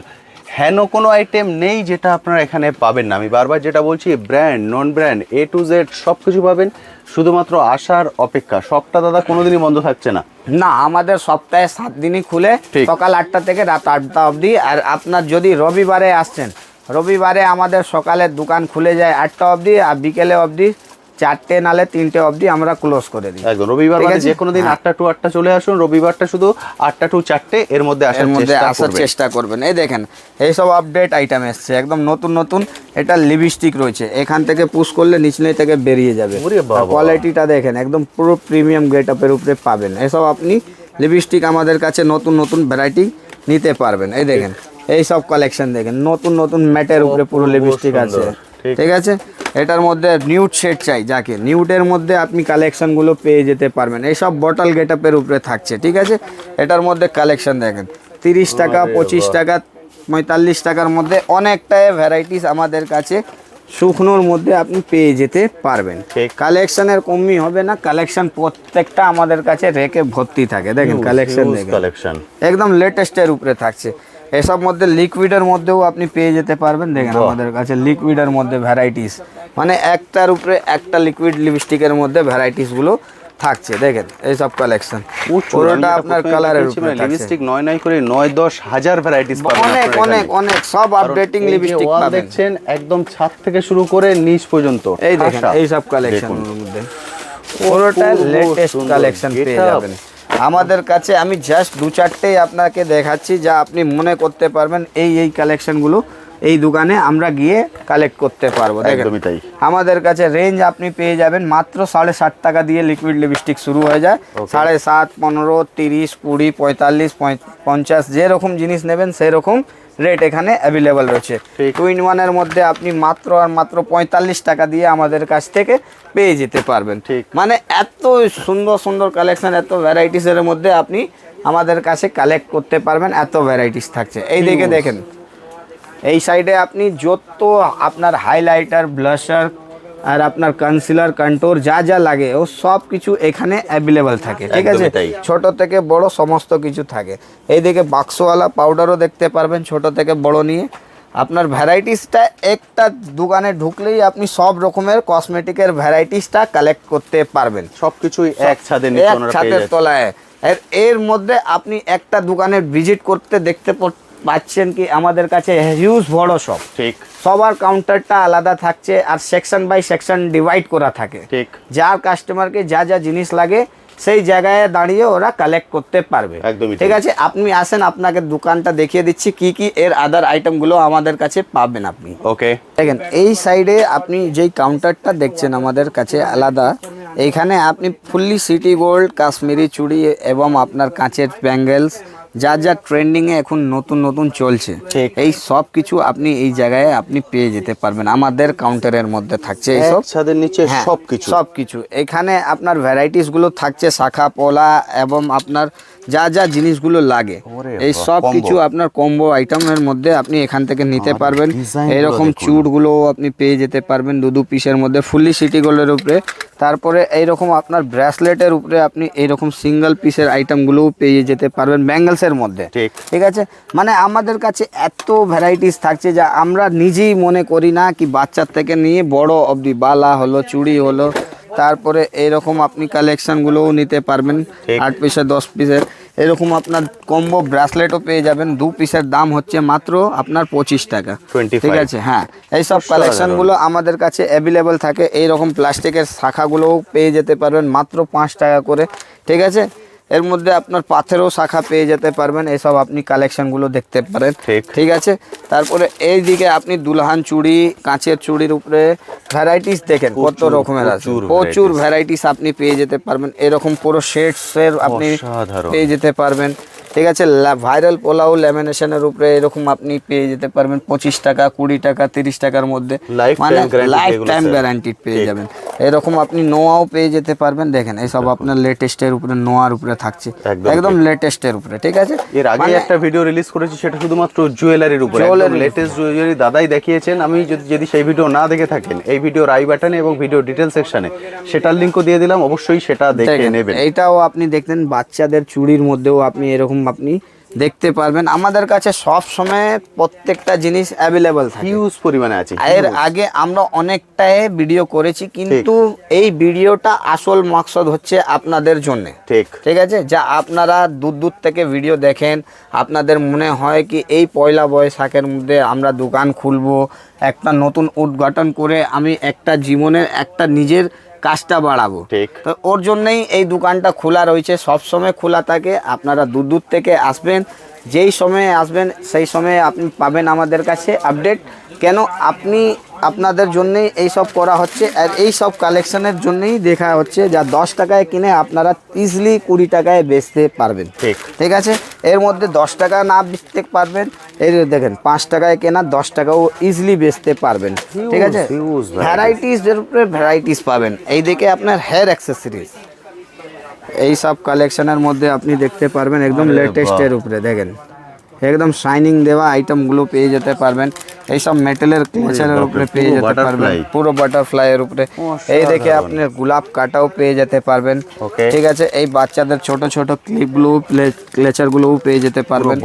হেন কোনো আইটেম নেই যেটা আপনারা এখানে পাবেন না। আমি বারবার যেটা বলছি, brand non brand A to Z সব কিছু পাবেন, শুধুমাত্র আসার অপেক্ষা। সবটা দাদা কোনোদিনই বন্ধ থাকছে না। না, আমাদের সপ্তাহে 7 দিনই খুলে, সকাল 8টা থেকে রাত 8টা অবধি। আর আপনার যদি রবিবারে আসছেন, রবিবারে আমাদের সকালের দোকান খুলে যায় 8টা অবধি, আর বিকেলে অবধি 4টে নালে 3টে অবধি আমরা ক্লোজ করে দিই। একদম, রবিবার মানে যে কোনো দিন 8টা to 8টা চলে আসুন, রবিবারটা শুধু 8টা to 4টে এর মধ্যে আসার চেষ্টা করবেন। এই দেখেন এইসব আপডেট আইটেম এসছে একদম নতুন নতুন। এটা লিপস্টিক রয়েছে, এখান থেকে পুশ করলে নিচে থেকে বেরিয়ে যাবে। কোয়ালিটিটা দেখেন একদম পুরো প্রিমিয়াম গেটআপের উপরে পাবেন। এসব আপনি লিপস্টিক আমাদের কাছে নতুন নতুন ভ্যারাইটি নিতে পারবেন। এই দেখেন এই সব কালেকশন দেখেন, নতুন নতুন ম্যাটের উপরে পুরো লিপস্টিক আছে। ঠিক আছে, এটার মধ্যে নিউড শেড চাই যাকে, নিউডের মধ্যে আপনি কালেকশনগুলো পেয়ে যেতে পারবেন। এইসব বটল গেটআপের উপরে থাকছে। ঠিক আছে, এটার মধ্যে কালেকশন দেখেন 30 টাকা, 25 টাকা, 45 টাকার মধ্যে অনেকটাই ভ্যারাইটিস আমাদের কাছে শুকনোর মধ্যে আপনি পেয়ে যেতে পারবেন। কালেকশনের কমই হবে না, কালেকশন প্রত্যেকটা আমাদের কাছে রেকে ভর্তি থাকে। দেখেন কালেকশন দেখেন একদম লেটেস্টের উপরে থাকছে। এসব মধ্যে লিকুইডের মধ্যেও আপনি পেয়ে যেতে পারবেন। দেখেন আমাদের কাছে লিকুইডের মধ্যে ভ্যারাইটিস মানে একটার উপরে একটা লিকুইড লিপস্টিকের মধ্যে ভ্যারাইটিসগুলো থাকছে। দেখেন এইসব কালেকশন পুরোটা আপনার কালারের উপরে থাকছে। লিপস্টিক 9-10 হাজার ভ্যারাইটিস পাবেন। অনেক সব আপডেটিং লিপস্টিক পাবেন। দেখছেন একদম ছাদ থেকে শুরু করে নিচ পর্যন্ত। এই দেখেন এইসব কালেকশনের মধ্যে পুরোটা লেটেস্ট কালেকশন পেয়ে যাবেন আমাদের কাছে। আমি জাস্ট 2-4টেই আপনাকে দেখাচ্ছি যা আপনি মনে করতে পারবেন এই কালেকশনগুলো এই দোকানে আমরা গিয়ে কালেক্ট করতে পারবো। দেখেন আমাদের কাছে রেঞ্জ আপনি পেয়ে যাবেন মাত্র 7.5 টাকা দিয়ে লিকুইড লিপস্টিক শুরু হয়ে যায়। 7.5, 15, 30, 20, 45, 50 যেরকম জিনিস নেবেন সেরকম রেট এখানে অ্যাভেলেবল রয়েছে। 2-in-1 মধ্যে আপনি মাত্র 45 টাকা দিয়ে আমাদের কাছ থেকে পেয়ে যেতে পারবেন। মানে এত সুন্দর সুন্দর কালেকশন, এত ভ্যারাইটিসের মধ্যে আপনি আমাদের কাছে কালেক্ট করতে পারবেন, এত ভ্যারাইটিস থাকছে। এই দিকে দেখেন এই সাইডে আপনি যত আপনার হাইলাইটার, ব্লাশার আর আপনার কনসিলার, কন্ট্যুর যা যা লাগে ও সব কিছু এখানে অ্যাভেলেবল থাকে। ঠিক আছে, ছোট থেকে বড় সমস্ত কিছু থাকে। এইদিকে বাক্সওয়ালা পাউডারও দেখতে পারবেন, ছোট থেকে বড় নিয়ে। আপনার ভ্যারাইটিসটা একটা দোকানে ঢুকলেই আপনি সব রকমের কসমেটিকের ভ্যারাইটিসটা কালেক্ট করতে পারবেন। সব কিছুই এক ছাদের তলায়। এর মধ্যে আপনি একটা দোকানে ভিজিট করতে দেখতে পাচ্ছেন কি আমাদের কাছে হিউজ বড় সব। ঠিক, সবার কাউন্টারটা আলাদা থাকছে আর সেকশন বাই সেকশন ডিভাইড করা থাকে। ঠিক, যার কাস্টমারকে যা যা জিনিস লাগে সেই জায়গায় দাঁড়িয়ে ওরা কালেক্ট করতে পারবে। একদমই ঠিক আছে, আপনি আসেন, আপনাকে দোকানটা দেখিয়ে দিচ্ছি কি কি এর আদার আইটেমগুলো আমাদের কাছে পাবেন আপনি। ওকে, দেখেন এই সাইডে আপনি যেই কাউন্টারটা দেখছেন আমাদের কাছে আলাদা, এইখানে আপনি ফুললি সিটি গোল্ড, কাশ্মীরি চুড়ি এবং আপনার কাঁচের ব্যাঙ্গেলস যা যা ট্রেন্ডিংয়ে এখন নতুন নতুন চলছে, ঠিক। এই সব কিছু আপনি এই জায়গায় আপনি পেয়ে যেতে পারবেন। আমাদের কাউন্টারের মধ্যে থাকছে এইসব ছাদের নিচে হ্যাঁ, সবকিছু। সবকিছু এখানে আপনার ভ্যারাইটিসগুলো থাকছে, শাখা পোলা এবং আপনার যা যা জিনিসগুলো লাগে ওরে এই বাহ, সব combo। কিছু আপনার কম্বো আইটেমের মধ্যে আপনি এখান থেকে নিতে পারবেন। design গুলো এরকম দেখুন। চুড়গুলো আপনি পেয়ে যেতে পারবেন দু পিসের মধ্যে ফুললি সিটি গোল্ডের উপরে। তারপরে এইরকম আপনার ব্রেসলেটের উপরে আপনি এইরকম সিঙ্গেল পিসের আইটেমগুলোও পেয়ে যেতে পারবেন ব্যাঙ্গেলসের মধ্যে। ঠিক। ঠিক আছে, মানে আমাদের কাছে এত ভ্যারাইটিস থাকছে যা আমরা নিজেই মনে করি না কি বাচ্চার থেকে নিয়ে বড় অবধি, বালা হলো, চুড়ি হলো, তারপরে এইরকম আপনি কালেকশনগুলোও নিতে পারবেন। ঠিক। 8 পিসের 10 পিসের এরকম আপনার কম্বো ব্রেসলেটও পেয়ে যাবেন। 2 পিসের দাম হচ্ছে মাত্র আপনার 25 টাকা। 25 ঠিক আছে, হ্যাঁ, এইসব কালেকশনগুলো আমাদের কাছে অ্যাভেলেবল থাকে। এইরকম প্লাস্টিকের শাখাগুলোও পেয়ে যেতে পারবেন মাত্র 5 টাকা করে। ঠিক আছে, এর মধ্যে আপনার পাথরেও শাখা পেয়ে যেতে পারবেন। এসব আপনি কালেকশনগুলো দেখতে পারেন। ঠিক। ঠিক আছে, তারপরে এই দিকে আপনি দুলহান চুড়ি, কাঁচের চুড়ির উপরে ভ্যারাইটিস দেখেন কত রকমের আছে, প্রচুর ভ্যারাইটিস আপনি পেয়ে যেতে পারবেন। এরকম পুরো শেডসের আপনি অসাধারণ। পেয়ে যেতে পারবেন। ঠিক আছে, ভাইরাল পোলাও ল্যামিনেশনের উপরে এরকম আপনি পেয়ে যেতে পারবেন 25 টাকা, 20 টাকা, 30 টাকার মধ্যে, মানে লাইফ টাইম গ্যারান্টি পেয়ে যাবেন। এরকম আপনি নোয়াও পেয়ে যেতে পারবেন। দেখেন এইসব আপনার লেটেস্টের উপরে, নোয়ার উপরে থাকছে, একদম লেটেস্টের উপরে। ঠিক আছে, এর আগে একটা ভিডিও রিলিজ করেছি, সেটা শুধুমাত্র জুয়েলারির উপরে, লেটেস্ট জুয়েলারি দাদাই দেখিয়েছেন। আমি যদি সেই ভিডিও না দেখে থাকেন, এই ভিডিওর আই বাটনে এবং ভিডিও ডিটেল সেকশনে সেটার লিঙ্কও দিয়ে দিলাম, অবশ্যই সেটা দেখে নেবেন। এইটাও আপনি দেখতেন বাচ্চাদের চুড়ির মধ্যেও আপনি এরকম আপনি দেখতে পারবেন। আমাদের কাছে সব সময় প্রত্যেকটা জিনিস অ্যাভেলেবল থাকে, হিউজ পরিমাণে আছে। এর আগে আমরা অনেকটাই ভিডিও করেছি, কিন্তু এই ভিডিওটা আসল মকসদ হচ্ছে আপনাদের জন্য। ঠিক। ঠিক আছে, যা আপনারা দূর থেকে ভিডিও দেখেন, আপনাদের মনে হয় কি এই পয়লা বৈশাখের মধ্যে আমরা দোকান খুলবো, একটা নতুন উদ্ঘাটন করে আমি একটা জীবনের একটা নিজের কাজটা বাড়াবো। ঠিক। তো ওর জন্যই এই দোকানটা খোলা রয়েছে, সব সময় খোলা থাকে। আপনারা দূর থেকে আসবেন, যেই সময়ে আসবেন সেই সময়ে আপনি পাবেন আমাদের কাছে আপডেট। কেন আপনি আপনাদের জন্যই এইসব করা হচ্ছে, আর এই সব কালেকশনের জন্যই দেখা হচ্ছে যা 10 টাকায় কিনে আপনারা ইজিলি 20 টাকায় বেচতে পারবেন। ঠিক। ঠিক আছে, এর মধ্যে 10 টাকা না বেচতে পারবেন, এই যে দেখেন 5 টাকায় কেনা 10 টাকাও ইজিলি বেচতে পারবেন। ঠিক আছে, ভ্যারাইটিস এর উপরে ভ্যারাইটিস পাবেন। এই দিকে আপনার হেয়ার অ্যাক্সেসরিজ, এই সব কালেকশনের মধ্যে আপনি দেখতে পারবেন একদম লেটেস্টের উপরে। দেখেন একদম শাইনিং দেওয়া আইটেমগুলো পেয়ে যেতে পারবেন। এইসব মেটালের ক্লেচারের উপরে পেয়ে যেতে পারবেন, পুরো বাটারফ্লাইয়ের উপরে। এই দেখে আপনি গোলাপ কাটাও পেয়ে যেতে পারবেন। ঠিক আছে, এই বাচ্চাদের ছোট ছোট ক্লিপগুলো, ক্লেচারগুলোও পেয়ে যেতে পারবেন,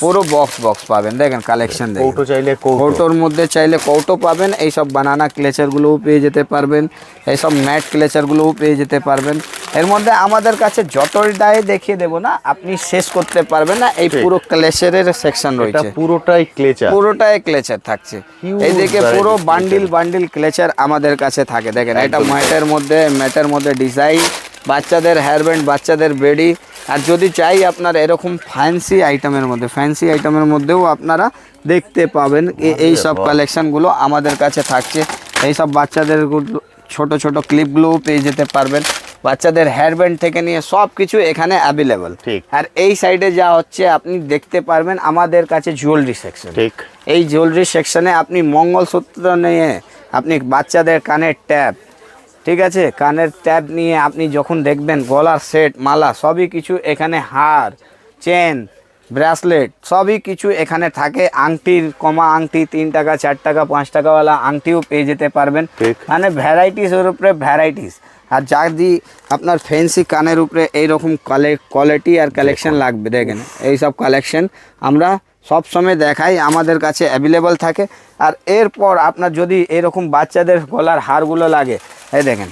পুরো বক্স পাবেন। দেখেন কালেকশন দেখেন, কৌটো চাইলে কৌটোর মধ্যে চাইলে কৌটো পাবেন। এইসব বানানা ক্লেচারগুলোও পেয়ে যেতে পারবেন, এইসব ম্যাট ক্লেচারগুলোও পেয়ে যেতে পারবেন। এর মধ্যে আমাদের কাছে যতটাই দেখিয়ে দেবো না, আপনি শেষ করতে পারবেন না। এই পুরো ক্লেচারের সেকশন রয়েছে, পুরোটাই ক্লেচার থাকছে। এইদিকে পুরো বান্ডিল ক্লেচার আমাদের কাছে থাকে। দেখেন এটা ম্যাটের মধ্যে ডিজাইন, বাচ্চাদের হেয়ার ব্যান্ড, বাচ্চাদের বেডি। আর যদি চাই আপনার এরকম ফ্যান্সি আইটেমের মধ্যেও আপনারা দেখতে পাবেন। এই সব কালেকশনগুলো আমাদের কাছে থাকছে। এই সব বাচ্চাদের ছোট ছোট ক্লিপগুলোও পেয়ে যেতে পারবেন। বাচ্চাদের হেয়ার ব্যান্ড থেকে নিয়ে সব কিছু এখানে অ্যাভেলেবল। আর এই সাইডে যা হচ্ছে আপনি দেখতে পারবেন আমাদের কাছে জুয়েলারি সেকশন। এই জুয়েলারি সেকশনে আপনি মঙ্গলসূত্র নিয়ে, আপনি বাচ্চাদের কানের ট্যাব, ঠিক আছে, কানের ট্যাব নিয়ে আপনি যখন দেখবেন, গলার সেট, মালা, সবই কিছু এখানে, হার, চেন, ব্রেসলেট সবই কিছু এখানে থাকে। আংটির আংটি 3 টাকা, 4 টাকা, 5 টাকাওয়ালা আংটিও পেয়ে যেতে পারবেন। মানে ভ্যারাইটিসের উপরে ভ্যারাইটিস। আর যদি আপনার ফ্যান্সি কানের উপরে এইরকম কোয়ালিটি আর কালেকশন লাগবে, দেখেন এই সব কালেকশন আমরা সব সময় দেখাই, আমাদের কাছে অ্যাভেলেবল থাকে। আর এরপর আপনার যদি এরকম বাচ্চাদের গলার হারগুলো লাগে, এই দেখেন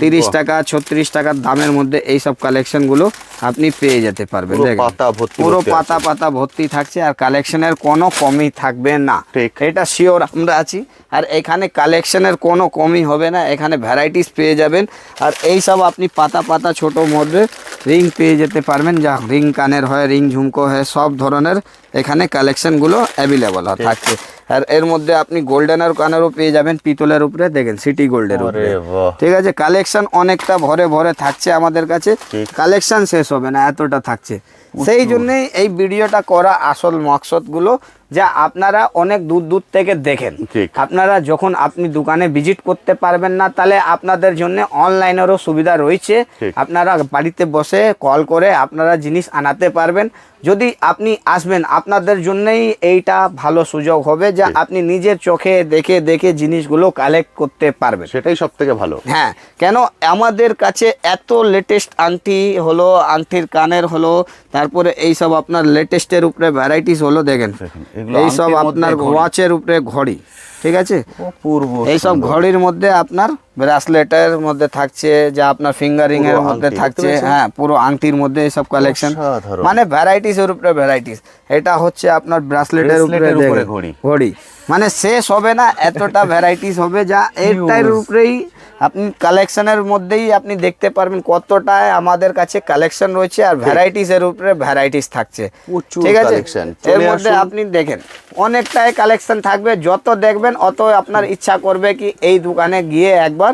30 টাকা 36 টাকার দামের মধ্যে এই সব কালেকশনগুলো আপনি পেয়ে যেতে পারবেন। পুরো দেখেন পাতা ভর্তি পুরো ভর্তি পাতা পাতা ভর্তি থাকছে, আর কালেকশনের কোনো কমই থাকবে না, ঠিক। এটা শিওর আমরা আছি। আর এখানে কালেকশনের কোনো কমই হবে না, এখানে ভ্যারাইটিস পেয়ে যাবেন। আর এই সব আপনি পাতা পাতা ছোট মধ্যে রিং পেয়ে যেতে পারবেন, যা রিং কানের হয়, রিং ঝুমকো হয়, সব ধরনের এখানে কালেকশনগুলো অ্যাভেলেবল থাকছে। আর এর মধ্যে আপনি গোল্ডেনের কানেরও পেয়ে যাবেন পিতলের উপরে, দেখেন সিটি গোল্ডের উপরে। আরে বাহ। ঠিক আছে, কালেকশন অনেকটা ভরে ভরে থাকছে আমাদের কাছে, ঠিক। কালেকশন শেষ হবে না, এতটা থাকছে। সেই জন্যই এই ভিডিওটা করা আসল মকসদগুলো, যা আপনারা অনেক দূর দূর থেকে দেখেন। ঠিক। আপনারা যখন আপনি দোকানে ভিজিট করতে পারবেন না, তাহলে আপনাদের জন্য অনলাইনেরও সুবিধা রয়েছে। ঠিক। আপনারা বাড়িতে বসে কল করে আপনারা জিনিস আনাতে পারবেন। যদি আপনি আসবেন, আপনাদের জন্যই এইটা ভালো সুযোগ হবে, যা আপনি নিজের চোখে দেখে দেখে জিনিসগুলো কালেক্ট করতে পারবেন। সেটাই সব থেকে ভালো। হ্যাঁ, কেন আমাদের কাছে এত লেটেস্ট আংটি হলো, আংটির কানের হলো, তারপরে এই সব আপনার লেটেস্টের উপরে ভ্যারাইটিস হলো। দেখেন এগুলো এই সব আংটির মধ্যে আপনার ঘড়ি। ওয়াচের উপরে ঘড়ি, ঠিক আছে, অপূর্ব এই সব সুন্দর। ঘড়ির মধ্যে আপনার ব্রেসলেটের মধ্যে থাকছে, যা আপনার ফিঙ্গারিং এর পুরো মধ্যে আংটি, থাকছে। দেখতে পেয়েছেন? হ্যাঁ, পুরো আংটির মধ্যে সব কালেকশন, অসাধারণ। মানে ভ্যারাইটিস এর উপরে ভ্যারাইটিস। এটা হচ্ছে আপনার ব্রেসলেটের উপরে ব্রেসলেটের উপরে দেখেন, ঘড়ি। ঘড়ি, মানে শেষ হবে না, এতটা ভ্যারাইটিস হবে, যা এটার উপরেই আপনি কালেকশনের মধ্যেই আপনি দেখতে পারবেন কতটায় আমাদের কাছে কালেকশন রয়েছে। আর ভ্যারাইটিস এর উপরে ভ্যারাইটিস থাকছে, প্রচুর ঠিক আছে। collection। এর চলে মধ্যে আসুন। আপনি দেখেন অনেকটাই কালেকশন থাকবে, যত দেখবেন অত আপনার ইচ্ছা করবে কি এই দোকানে গিয়ে একবার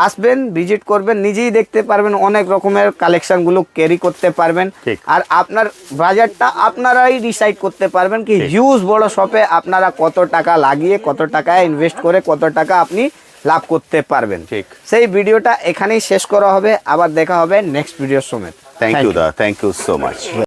আসবেন, ভিজিট করবেন, নিজেই দেখতে পারবেন, অনেক রকমের কালেকশনগুলো ক্যারি করতে পারবেন। ঠিক। আর আপনার বাজেটটা আপনারাই ডিসাইড করতে পারবেন কি হিউজ বড় শপে আপনারা কত টাকা লাগিয়ে, কত টাকা ইনভেস্ট করে, কত টাকা আপনি লাভ করতে পারবেন। ঠিক। সেই ভিডিওটা এখানেই শেষ করা হবে, আবার দেখা হবে নেক্সট ভিডিওর সময়। থ্যাংক ইউ দা, থ্যাংক ইউ সো মাচ।